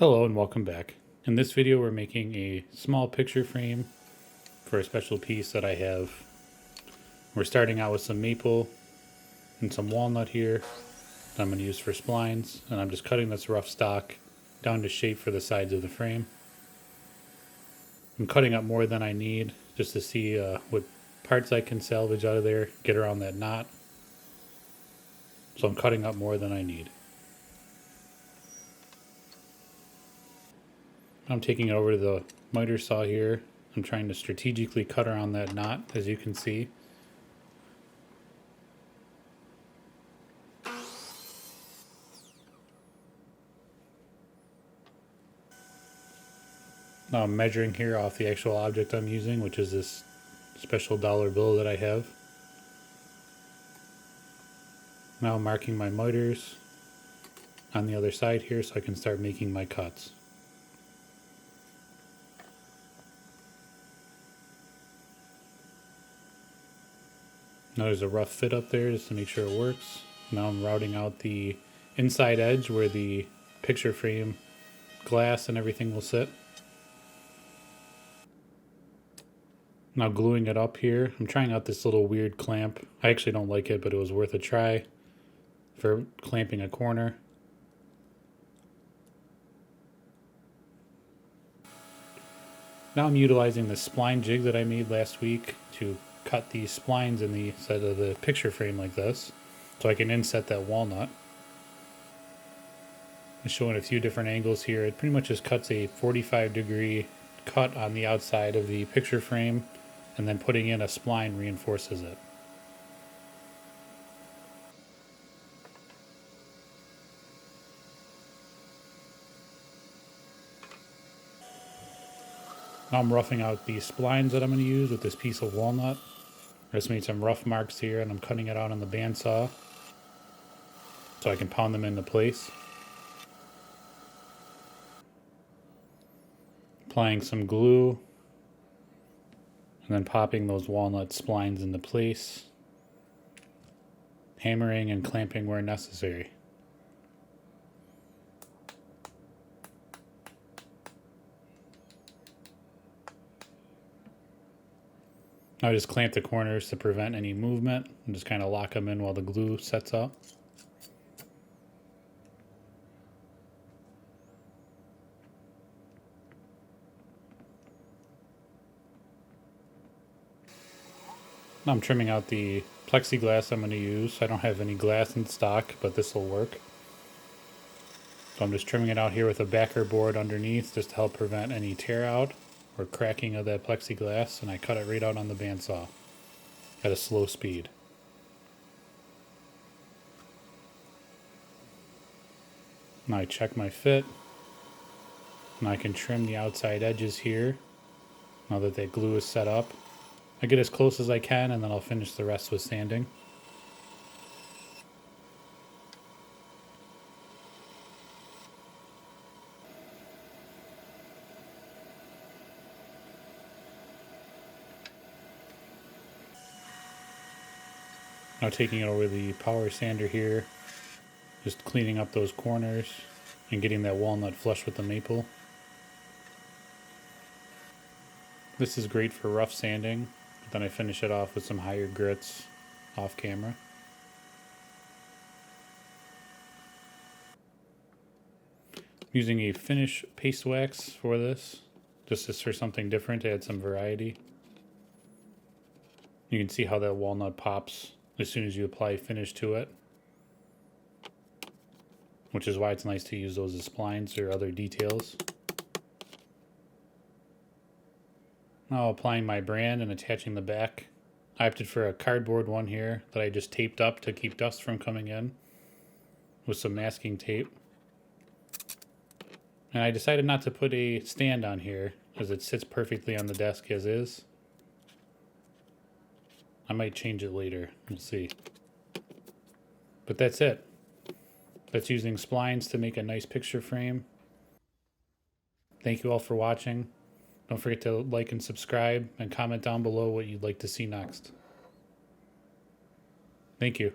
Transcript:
Hello and welcome back. In this video we're making a small picture frame for a special piece that I have. We're starting out with some maple and some walnut here that I'm going to use for splines, and I'm just cutting this rough stock down to shape for the sides of the frame. I'm cutting up more than I need just to see what parts I can salvage out of there, get around that knot. So I'm cutting up more than I need. I'm taking it over to the miter saw here. I'm trying to strategically cut around that knot, as you can see. Now I'm measuring here off the actual object I'm using, which is this special dollar bill that I have. Now I'm marking my miters on the other side here so I can start making my cuts. Now there's a rough fit up there just to make sure it works. Now I'm routing out the inside edge where the picture frame glass and everything will sit. Now gluing it up here. I'm trying out this little weird clamp. I actually don't like it, but it was worth a try for clamping a corner. Now I'm utilizing the spline jig that I made last week to cut these splines in the side of the picture frame like this, so I can inset that walnut. I'm showing a few different angles here. It pretty much just cuts a 45-degree cut on the outside of the picture frame, and then putting in a spline reinforces it. Now I'm roughing out these splines that I'm going to use with this piece of walnut. I just made some rough marks here, and I'm cutting it out on the bandsaw so I can pound them into place. Applying some glue, and then popping those walnut splines into place. Hammering and clamping where necessary. I just clamp the corners to prevent any movement and just kind of lock them in while the glue sets up. Now I'm trimming out the plexiglass I'm going to use. I don't have any glass in stock, but this will work. So I'm just trimming it out here with a backer board underneath just to help prevent any tear out or cracking of that plexiglass, and I cut it right out on the bandsaw at a slow speed. Now I check my fit, and I can trim the outside edges here now that that glue is set up. I get as close as I can, and then I'll finish the rest with sanding. Now taking it over the power sander here, just cleaning up those corners and getting that walnut flush with the maple. This is great for rough sanding, but then I finish it off with some higher grits off camera. I'm using a finish paste wax for this, just for something different to add some variety. You can see how that walnut pops as soon as you apply finish to it, which is why it's nice to use those as splines or other details. Now applying my brand and attaching the back. I opted for a cardboard one here that I just taped up to keep dust from coming in with some masking tape. And I decided not to put a stand on here as it sits perfectly on the desk as is. I might change it later, we'll see. But that's it. That's using splines to make a nice picture frame. Thank you all for watching. Don't forget to like and subscribe and comment down below what you'd like to see next. Thank you.